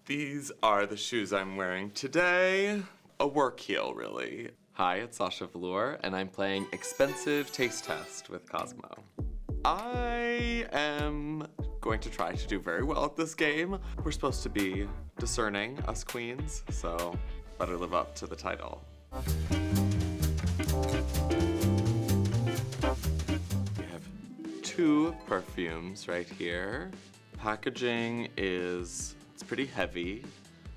These are the shoes I'm wearing today. A work heel, really. Hi, it's Sasha Velour, and I'm playing Expensive Taste Test with Cosmo. I am going to try to do very well at this game. We're supposed to be discerning, us queens, so better live up to the title. We have two perfumes right here. Packaging is, it's pretty heavy,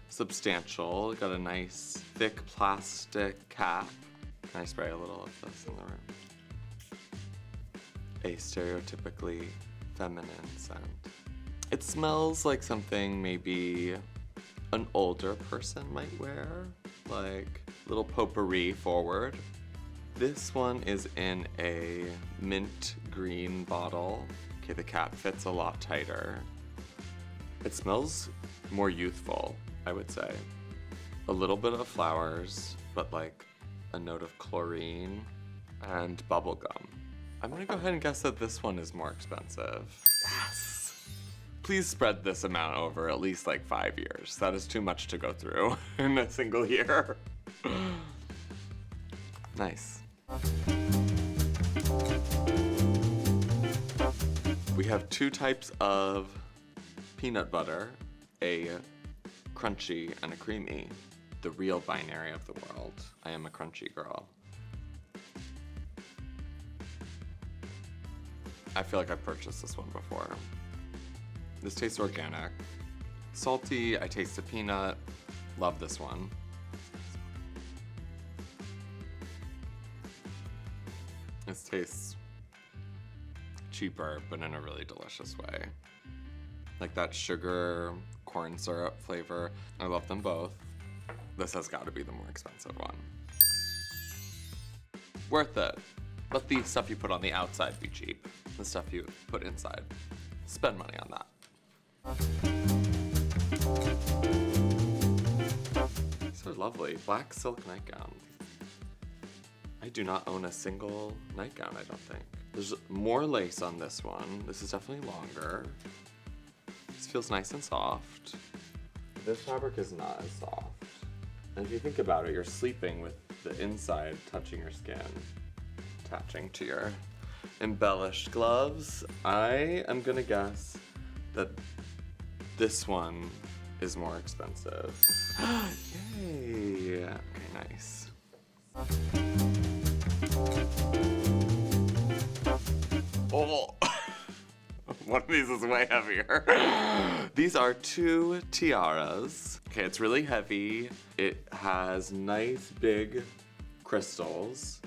substantial. Got a nice thick plastic cap. Can I spray a little of this in the room? A stereotypically feminine scent. It smells like something maybe an older person might wear, like a little potpourri forward. This one is in a mint green bottle. Okay, the cap fits a lot tighter. It smells more youthful, I would say. A little bit of flowers, but like a note of chlorine and bubblegum. I'm gonna go ahead and guess that this one is more expensive. Yes! Please spread this amount over at least like 5 years. That is too much to go through in a single year. Nice. We have two types of peanut butter, a crunchy and a creamy. The real binary of the world. I am a crunchy girl. I feel like I've purchased this one before. This tastes organic. Salty, I taste a peanut. Love this one. This tastes cheaper, but in a really delicious way. Like that sugar, corn syrup flavor. I love them both. This has got to be the more expensive one. Worth it. Let the stuff you put on the outside be cheap. The stuff you put inside. Spend money on that. These are lovely. Black silk nightgown. I do not own a single nightgown, I don't think. There's more lace on this one. This is definitely longer. This feels nice and soft. This fabric is not as soft. And if you think about it, you're sleeping with the inside touching your skin, attaching to your embellished gloves. I am gonna guess that this one is more expensive. Yay! Okay, nice. Oh! One of these is way heavier. These are two tiaras. Okay, it's really heavy. It has nice big crystals.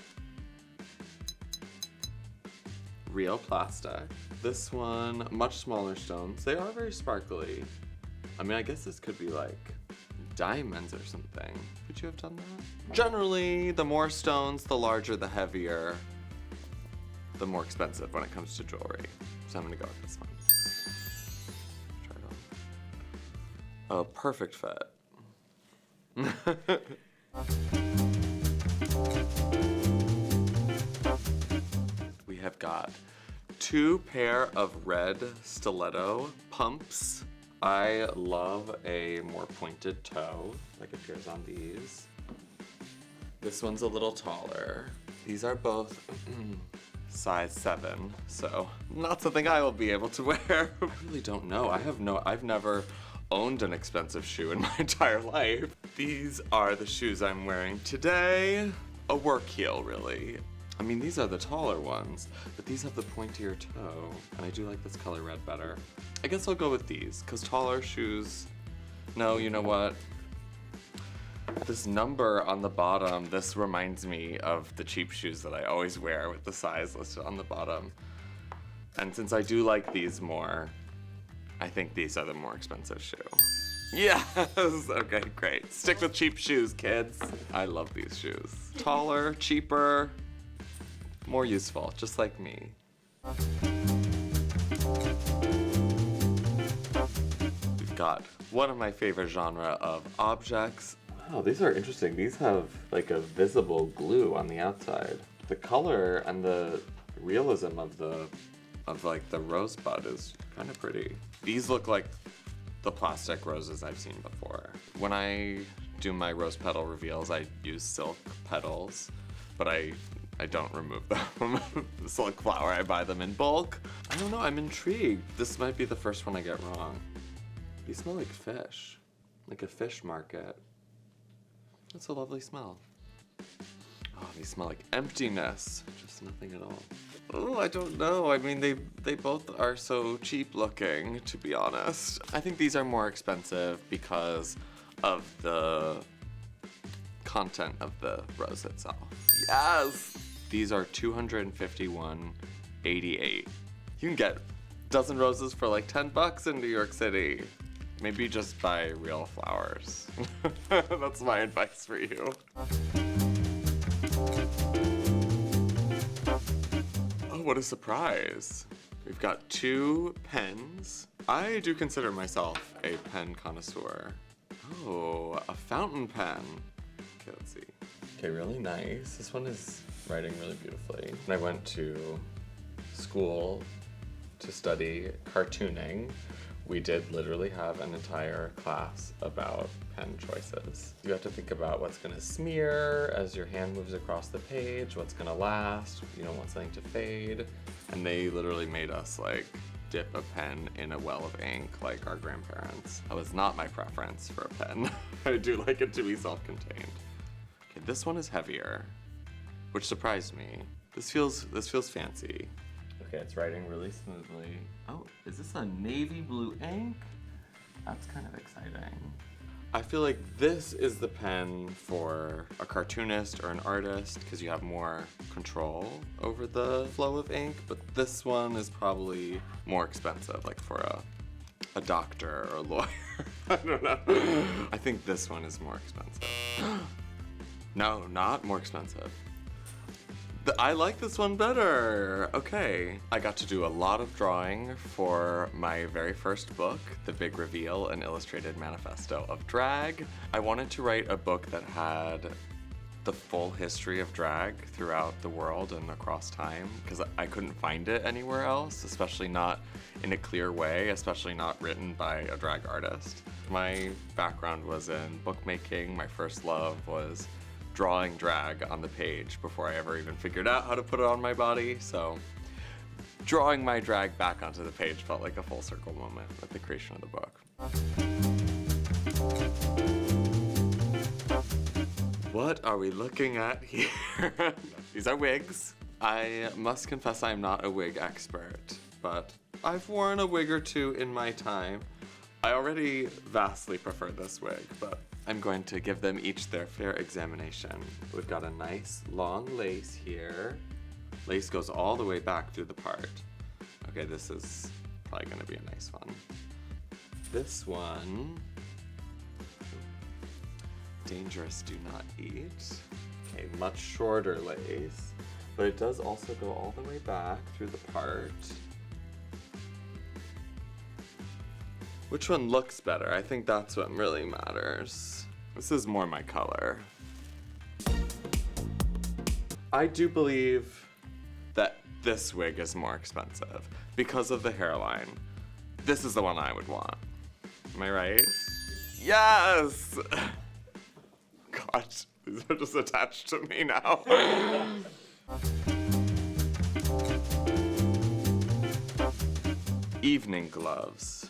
Real plastic. This one, much smaller stones. They are very sparkly. I mean, I guess this could be like diamonds or something. Could you have done that? Generally, the more stones, the larger, the heavier, the more expensive when it comes to jewelry. So I'm gonna go with this one. Try it on. Oh, perfect fit. We have got two pair of red stiletto pumps. I love a more pointed toe, like appears on these. This one's a little taller. These are both size 7, so not something I will be able to wear. I really don't know. I've never owned an expensive shoe in my entire life. These are the shoes I'm wearing today. A work heel, really. I mean, these are the taller ones, but these have the pointier toe, and I do like this color red better. I guess I'll go with these, because taller shoes, no, you know what? This number on the bottom, this reminds me of the cheap shoes that I always wear with the size listed on the bottom. And since I do like these more, I think these are the more expensive shoe. Yes! Okay, great. Stick with cheap shoes, kids. I love these shoes. Taller, cheaper, more useful, just like me. We've got one of my favorite genre of objects. Wow, these are interesting. These have like a visible glue on the outside. The color and the realism of like the rosebud is kind of pretty. These look like the plastic roses I've seen before. When I do my rose petal reveals, I use silk petals, but I don't remove them from the silk flower. I buy them in bulk. I don't know, I'm intrigued. This might be the first one I get wrong. These smell like fish, like a fish market. That's a lovely smell. Oh, these smell like emptiness, just nothing at all. Oh, I don't know. I mean, they both are so cheap looking, to be honest. I think these are more expensive because of the content of the rose itself. Yes! These are $251.88. You can get a dozen roses for like 10 bucks in New York City. Maybe just buy real flowers. That's my advice for you. Oh, what a surprise. We've got 2 pens. I do consider myself a pen connoisseur. Oh, a fountain pen. Okay, let's see. Okay, really nice. This one is writing really beautifully. I went to school to study cartooning. We did literally have an entire class about pen choices. You have to think about what's gonna smear as your hand moves across the page, what's gonna last, you don't want something to fade. And they literally made us like dip a pen in a well of ink like our grandparents. That was not my preference for a pen. I do like it to be self-contained. Okay, this one is heavier, which surprised me. This feels fancy. Okay, it's writing really smoothly. Oh, is this a navy blue ink? That's kind of exciting. I feel like this is the pen for a cartoonist or an artist because you have more control over the flow of ink, but this one is probably more expensive, like for a doctor or a lawyer. I don't know. I think this one is more expensive. No, not more expensive. I like this one better. Okay. I got to do a lot of drawing for my very first book, The Big Reveal, an illustrated manifesto of drag. I wanted to write a book that had the full history of drag throughout the world and across time, because I couldn't find it anywhere else, especially not in a clear way, especially not written by a drag artist. My background was in bookmaking. My first love was drawing drag on the page before I ever even figured out how to put it on my body. So drawing my drag back onto the page felt like a full circle moment with the creation of the book. What are we looking at here? These are wigs. I must confess I'm not a wig expert, but I've worn a wig or two in my time. I already vastly prefer this wig, but I'm going to give them each their fair examination. We've got a nice long lace here. Lace goes all the way back through the part. Okay, this is probably gonna be a nice one. This one, dangerous, do not eat. Okay, much shorter lace, but it does also go all the way back through the part. Which one looks better? I think that's what really matters. This is more my color. I do believe that this wig is more expensive because of the hairline. This is the one I would want. Am I right? Yes! Gosh, these are just attached to me now. Evening gloves.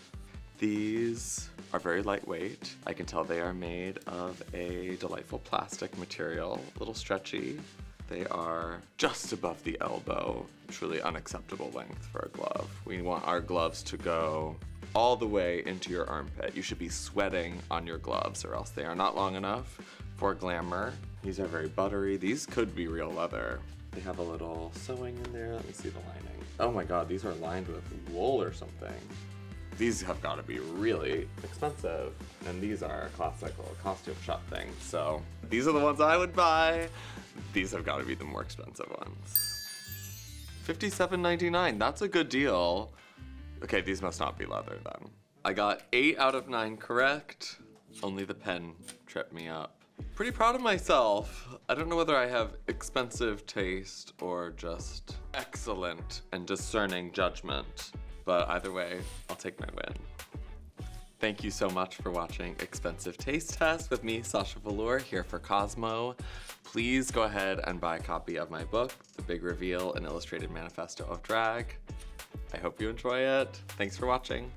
These are very lightweight. I can tell they are made of a delightful plastic material, a little stretchy. They are just above the elbow, truly unacceptable length for a glove. We want our gloves to go all the way into your armpit. You should be sweating on your gloves or else they are not long enough for glamour. These are very buttery. These could be real leather. They have a little sewing in there. Let me see the lining. Oh my God, these are lined with wool or something. These have got to be really expensive. And these are a classic little costume shop thing. So these are the ones I would buy. These have got to be the more expensive ones. $57.99, that's a good deal. Okay, these must not be leather then. I got 8 out of 9 correct. Only the pen tripped me up. Pretty proud of myself. I don't know whether I have expensive taste or just excellent and discerning judgment. But either way, I'll take my win. Thank you so much for watching Expensive Taste Test with me, Sasha Velour, here for Cosmo. Please go ahead and buy a copy of my book, The Big Reveal, An Illustrated Manifesto of Drag. I hope you enjoy it. Thanks for watching.